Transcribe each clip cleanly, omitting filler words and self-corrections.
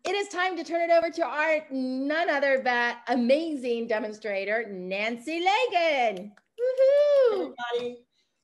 It is time to turn it over to our none other but amazing demonstrator, Nancy Laggan. Woohoo! Hey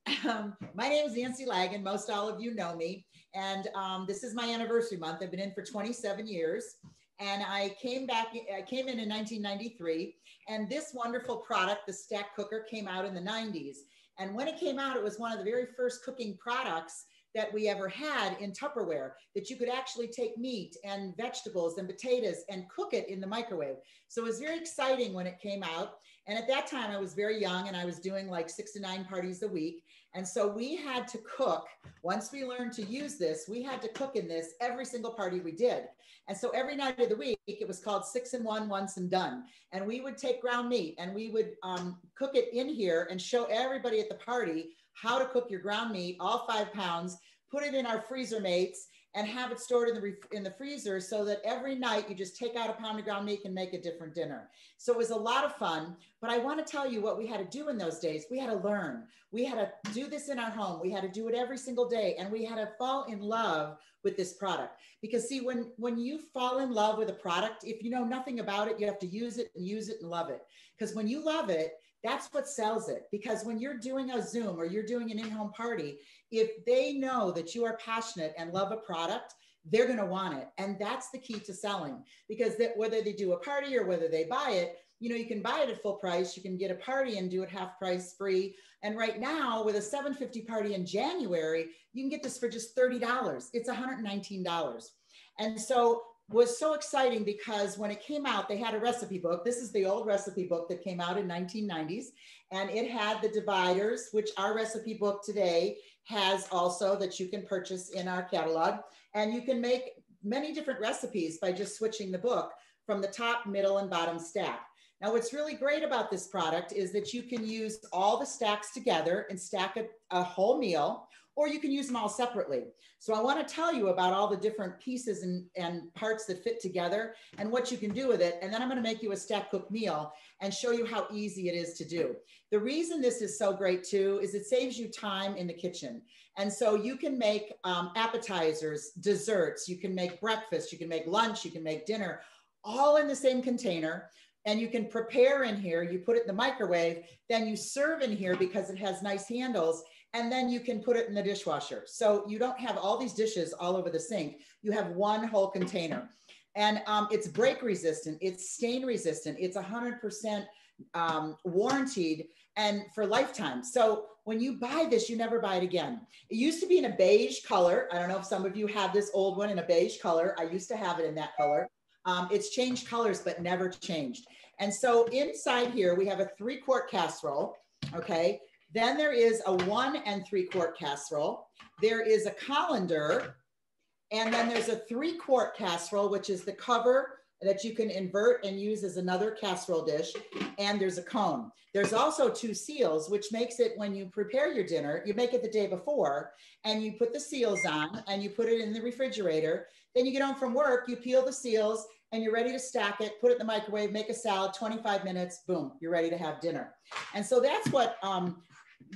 everybody. My name is Nancy Laggan. Most all of you know me. And this is my anniversary month. I've been in for 27 years. And I came in 1993. And this wonderful product, the stack cooker, came out in the 90s. And when it came out, it was one of the very first cooking products that we ever had in Tupperware, that you could actually take meat and vegetables and potatoes and cook it in the microwave. So it was very exciting when it came out. And at that time I was very young and I was doing like 6 to 9 parties a week. And so we had to cook, once we learned to use this, we had to cook in this every single party we did. And so every night of the week, it was called 6 in 1, once and done. And we would take ground meat and we would cook it in here and show everybody at the party how to cook your ground meat, all 5 pounds, put it in our freezer mates and have it stored in the freezer so that every night you just take out a pound of ground meat and make a different dinner. So it was a lot of fun, but I want to tell you what we had to do in those days. We had to learn. We had to do this in our home. We had to do it every single day. And we had to fall in love with this product. Because see, when you fall in love with a product, if you know nothing about it, you have to use it and love it. Because when you love it, that's what sells it. Because when you're doing a Zoom or you're doing an in-home party, if they know that you are passionate and love a product, they're going to want it. And that's the key to selling, because whether they do a party or whether they buy it, you know, you can buy it at full price. You can get a party and do it half price free. And right now with a $750 party in January, you can get this for just $30. It's $119. And so was so exciting because when it came out, they had a recipe book. This is the old recipe book that came out in 1990s. And it had the dividers, which our recipe book today has also, that you can purchase in our catalog. And you can make many different recipes by just switching the book from the top, middle, and bottom stack. Now, what's really great about this product is that you can use all the stacks together and stack a whole meal, or you can use them all separately. So I want to tell you about all the different pieces and parts that fit together and what you can do with it. And then I'm going to make you a stack cook meal and show you how easy it is to do. The reason this is so great too is it saves you time in the kitchen. And so you can make appetizers, desserts, you can make breakfast, you can make lunch, you can make dinner, all in the same container. And you can prepare in here, you put it in the microwave, then you serve in here because it has nice handles, and then you can put it in the dishwasher. So you don't have all these dishes all over the sink. You have one whole container. And it's break resistant, it's stain resistant, it's 100% warranted and for lifetime. So when you buy this, you never buy it again. It used to be in a beige color. I don't know if some of you have this old one in a beige color. I used to have it in that color. It's changed colors, but never changed. And so inside here, we have a 3-quart casserole, okay? Then there is a 1 3/4 casserole. There is a colander, and then there's a 3-quart casserole, which is the cover that you can invert and use as another casserole dish. And there's a cone. There's also 2 seals, which makes it when you prepare your dinner, you make it the day before, and you put the seals on and you put it in the refrigerator. Then you get home from work, you peel the seals, and you're ready to stack it, put it in the microwave, make a salad, 25 minutes, boom, you're ready to have dinner. And so that's what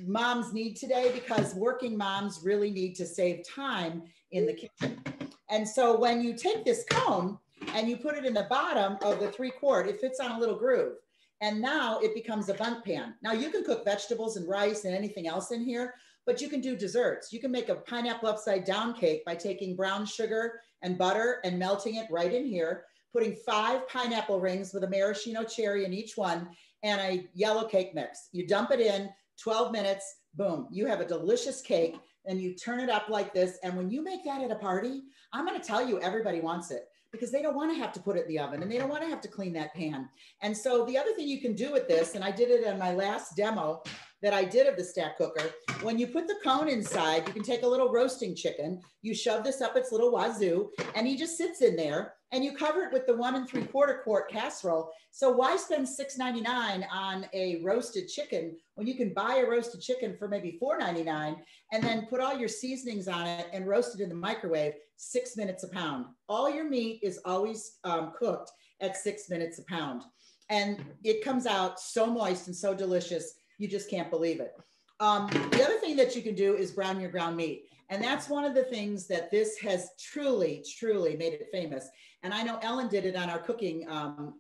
moms need today, because working moms really need to save time in the kitchen. And so when you take this cone and you put it in the bottom of the 3-quart, it fits on a little groove. And now it becomes a bundt pan. Now you can cook vegetables and rice and anything else in here, but you can do desserts. You can make a pineapple upside down cake by taking brown sugar and butter and melting it right in here, putting 5 pineapple rings with a maraschino cherry in each one and a yellow cake mix. You dump it in, 12 minutes, boom, you have a delicious cake, and you turn it up like this. And when you make that at a party, I'm going to tell you, everybody wants it, because they don't want to have to put it in the oven and they don't want to have to clean that pan. And so the other thing you can do with this, and I did it on my last demo that I did of the stack cooker, when you put the cone inside, you can take a little roasting chicken, you shove this up its little wazoo, and he just sits in there, and you cover it with the 1 3/4 quart casserole. So why spend $6.99 on a roasted chicken when you can buy a roasted chicken for maybe $4.99 and then put all your seasonings on it and roast it in the microwave, 6 minutes a pound. All your meat is always cooked at 6 minutes a pound. And it comes out so moist and so delicious, you just can't believe it. The other thing that you can do is brown your ground meat. And that's one of the things that this has truly, truly made it famous. And I know Ellen did it on our cooking on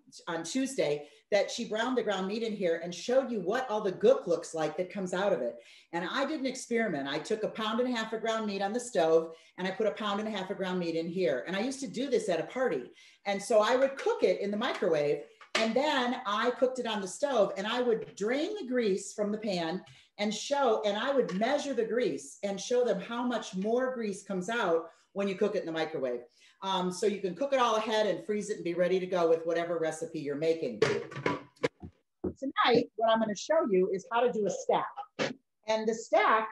Tuesday, that she browned the ground meat in here and showed you what all the gook looks like that comes out of it. And I did an experiment. I took 1.5 pounds of ground meat on the stove, and I put 1.5 pounds of ground meat in here. And I used to do this at a party. And so I would cook it in the microwave, and then I cooked it on the stove, and I would drain the grease from the pan and I would measure the grease and show them how much more grease comes out when you cook it in the microwave. So you can cook it all ahead and freeze it and be ready to go with whatever recipe you're making. Tonight, what I'm going to show you is how to do a stack. And the stack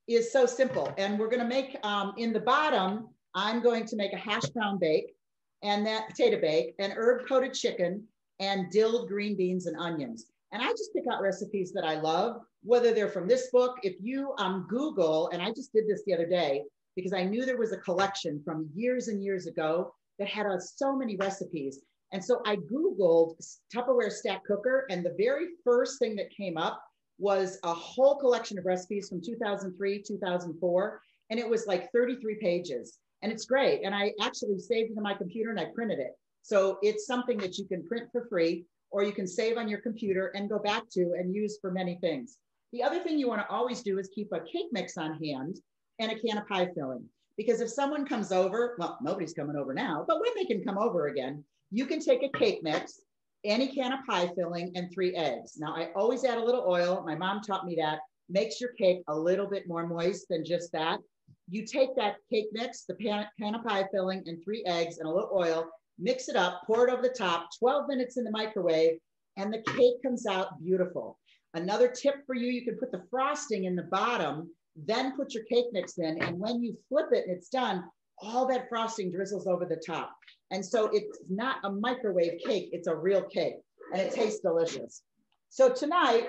is so simple. And we're going to make, in the bottom, I'm going to make a hash brown bake, and that potato bake, and herb coated chicken, and dilled green beans and onions. And I just pick out recipes that I love, whether they're from this book. If you Google, and I just did this the other day, because I knew there was a collection from years and years ago that had so many recipes. And so I Googled Tupperware stack cooker, and the very first thing that came up was a whole collection of recipes from 2003, 2004. And it was like 33 pages. And it's great. And I actually saved it on my computer and I printed it. So it's something that you can print for free, or you can save on your computer and go back to and use for many things. The other thing you want to always do is keep a cake mix on hand and a can of pie filling. Because if someone comes over, well, nobody's coming over now, but when they can come over again, you can take a cake mix, any can of pie filling, and 3 eggs. Now, I always add a little oil. My mom taught me that. Makes your cake a little bit more moist than just that. You take that cake mix, the can of pie filling, and 3 eggs and a little oil, mix it up, pour it over the top, 12 minutes in the microwave, and the cake comes out beautiful. Another tip for you, you can put the frosting in the bottom, then put your cake mix in, and when you flip it and it's done, all that frosting drizzles over the top. And so it's not a microwave cake, it's a real cake, and it tastes delicious. So tonight,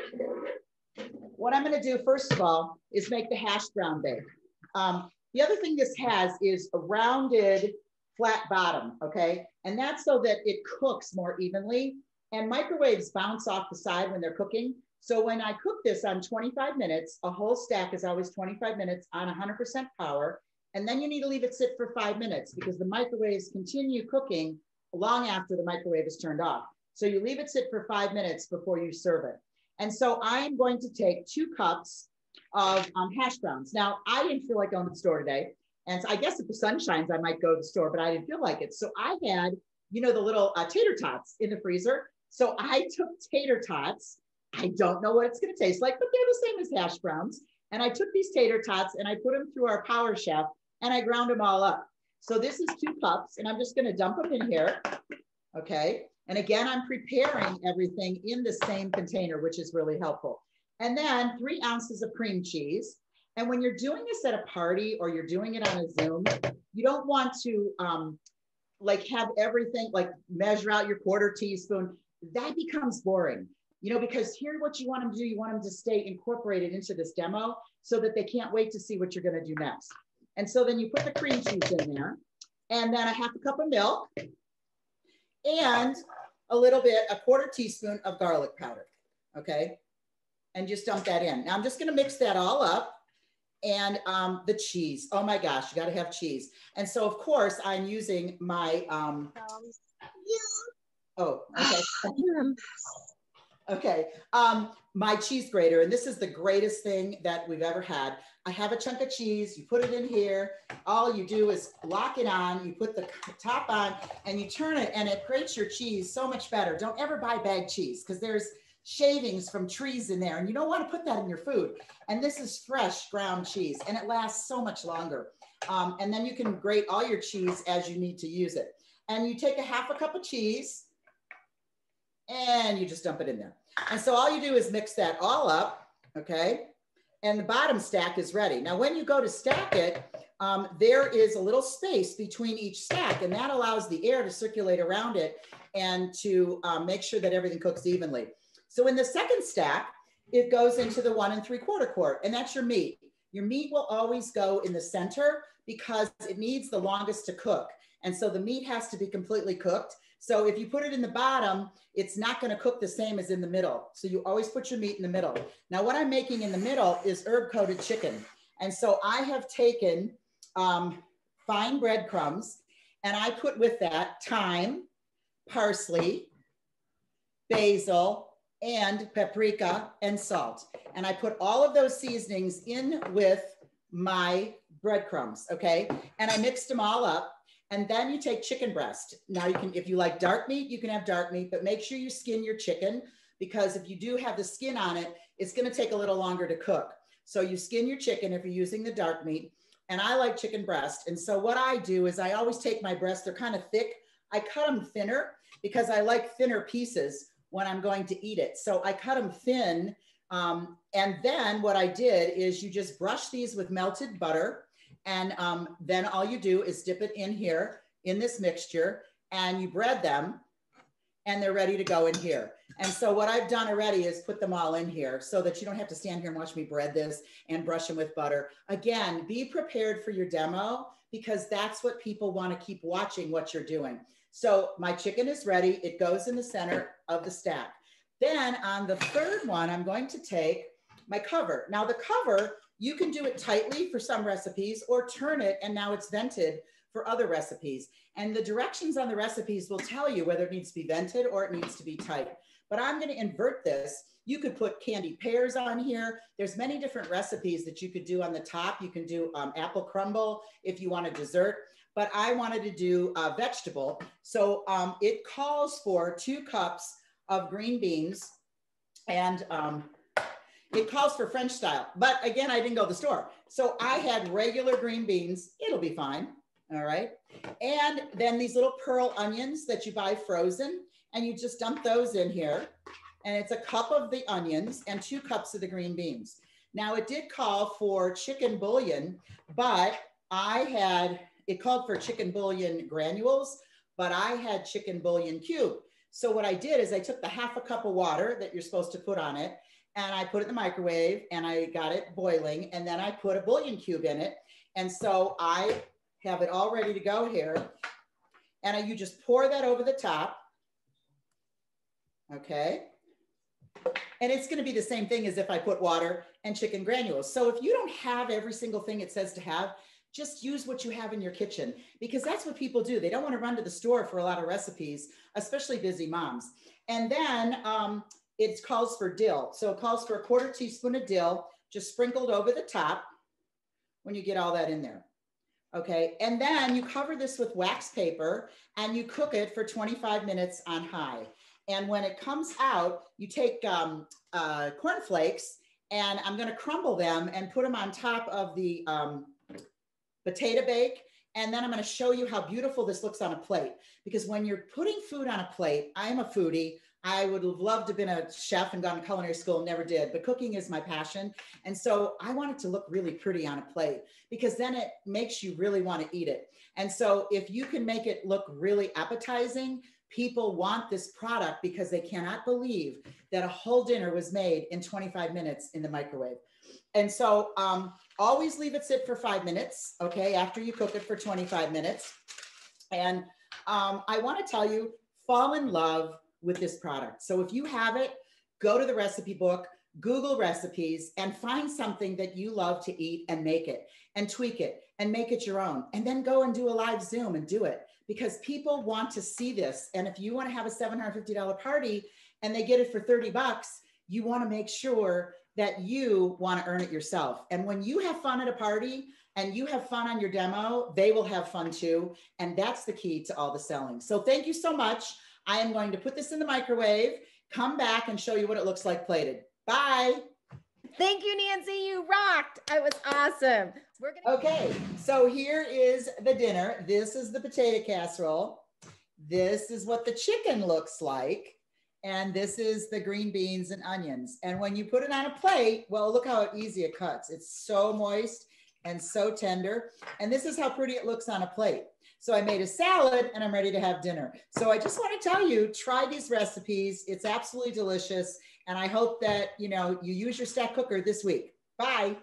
what I'm gonna do first of all is make the hash brown bake. The other thing this has is a rounded flat bottom, okay? And that's so that it cooks more evenly, and microwaves bounce off the side when they're cooking. So when I cook this on 25 minutes, a whole stack is always 25 minutes on 100% power. And then you need to leave it sit for 5 minutes because the microwaves continue cooking long after the microwave is turned off. So you leave it sit for 5 minutes before you serve it. And so I'm going to take 2 cups of hash browns. Now, I didn't feel like going to the store today. And so I guess if the sun shines, I might go to the store, but I didn't feel like it. So I had, you know, the little tater tots in the freezer. So I took tater tots. I don't know what it's going to taste like, but they're the same as hash browns. And I took these tater tots and I put them through our Power Chef and I ground them all up. So this is 2 cups and I'm just going to dump them in here. Okay. And again, I'm preparing everything in the same container, which is really helpful. And then 3 ounces of cream cheese. And when you're doing this at a party or you're doing it on a Zoom, you don't want to like have everything, like measure out your 1/4 teaspoon. That becomes boring, you know, because here what you want them to do, you want them to stay incorporated into this demo so that they can't wait to see what you're going to do next. And so then you put the cream cheese in there, and then a 1/2 cup of milk, and a little bit, a 1/4 teaspoon of garlic powder, okay? And just dump that in. Now I'm just going to mix that all up. And the cheese, oh my gosh, you got to have cheese. And so of course I'm using my my cheese grater, and this is the greatest thing that we've ever had. I have a chunk of cheese, you put it in here, all you do is lock it on, you put the top on and you turn it, and it grates your cheese so much better. Don't ever buy bagged cheese because there's shavings from trees in there and you don't want to put that in your food. And this is fresh ground cheese and it lasts so much longer. And then you can grate all your cheese as you need to use it. And you take a 1/2 cup of cheese and you just dump it in there. And so all you do is mix that all up, okay? And the bottom stack is ready. Now, when you go to stack it, there is a little space between each stack, and that allows the air to circulate around it and to make sure that everything cooks evenly. So in the second stack, it goes into the 1 3/4 quart, and that's your meat. Your meat will always go in the center because it needs the longest to cook. And so the meat has to be completely cooked. So if you put it in the bottom, it's not going to cook the same as in the middle. So you always put your meat in the middle. Now what I'm making in the middle is herb coated chicken. And so I have taken fine breadcrumbs, and I put with that thyme, parsley, basil, and paprika and salt. And I put all of those seasonings in with my breadcrumbs, okay? And I mixed them all up. And then you take chicken breast. Now you can, if you like dark meat, you can have dark meat, but make sure you skin your chicken, because if you do have the skin on it, it's gonna take a little longer to cook. So you skin your chicken if you're using the dark meat. And I like chicken breast. And so what I do is I always take my breasts, they're kind of thick. I cut them thinner because I like thinner pieces when I'm going to eat it. So I cut them thin. And then what I did is you just brush these with melted butter. And then all you do is dip it in here, in this mixture, and you bread them, and they're ready to go in here. And so what I've done already is put them all in here so that you don't have to stand here and watch me bread this and brush them with butter. Again, be prepared for your demo, because that's what people want to keep watching what you're doing. So my chicken is ready. It goes in the center of the stack. Then on the third one, I'm going to take my cover. Now the cover, you can do it tightly for some recipes or turn it and now it's vented for other recipes. And the directions on the recipes will tell you whether it needs to be vented or it needs to be tight. But I'm going to invert this. You could put candied pears on here. There's many different recipes that you could do on the top. You can do apple crumble if you want a dessert, but I wanted to do a vegetable. So it calls for 2 cups of green beans, and it calls for French style. But again, I didn't go to the store. So I had regular green beans. It'll be fine. All right. And then these little pearl onions that you buy frozen, and you just dump those in here. And it's a cup of the onions and 2 cups of the green beans. Now it did call for chicken bouillon, but it called for chicken bouillon granules, but I had chicken bouillon cube. So what I did is I took the half a cup of water that you're supposed to put on it, and I put it in the microwave and I got it boiling, and then I put a bouillon cube in it. And so I have it all ready to go here. And you just pour that over the top. Okay. And it's going to be the same thing as if I put water and chicken granules. So if you don't have every single thing it says to have, just use what you have in your kitchen, because that's what people do. They don't want to run to the store for a lot of recipes, especially busy moms. And then it calls for dill. So it calls for a 1/4 teaspoon of dill, just sprinkled over the top when you get all that in there. Okay. And then you cover this with wax paper and you cook it for 25 minutes on high. And when it comes out, you take cornflakes, and I'm going to crumble them and put them on top of the potato bake. And then I'm going to show you how beautiful this looks on a plate, because when you're putting food on a plate, I'm a foodie. I would have loved to have been a chef and gone to culinary school, never did, but cooking is my passion. And so I want it to look really pretty on a plate, because then it makes you really want to eat it. And so if you can make it look really appetizing, people want this product because they cannot believe that a whole dinner was made in 25 minutes in the microwave. And so always leave it sit for 5 minutes, okay, after you cook it for 25 minutes. And I want to tell you, fall in love with this product. So if you have it, go to the recipe book, Google recipes, and find something that you love to eat and make it and tweak it and make it your own. And then go and do a live Zoom and do it, because people want to see this. And if you want to have a $750 party and they get it for 30 bucks, you want to make sure that you want to earn it yourself. And when you have fun at a party and you have fun on your demo, they will have fun too. And that's the key to all the selling. So thank you so much. I am going to put this in the microwave, come back and show you what it looks like plated. Bye. Thank you, Nancy. You rocked. It was awesome. Okay, so here is the dinner. This is the potato casserole. This is what the chicken looks like. And this is the green beans and onions. And when you put it on a plate, well, look how easy it cuts. It's so moist and so tender. And this is how pretty it looks on a plate. So I made a salad and I'm ready to have dinner. So I just want to tell you, try these recipes. It's absolutely delicious. And I hope that, you use your stack cooker this week. Bye.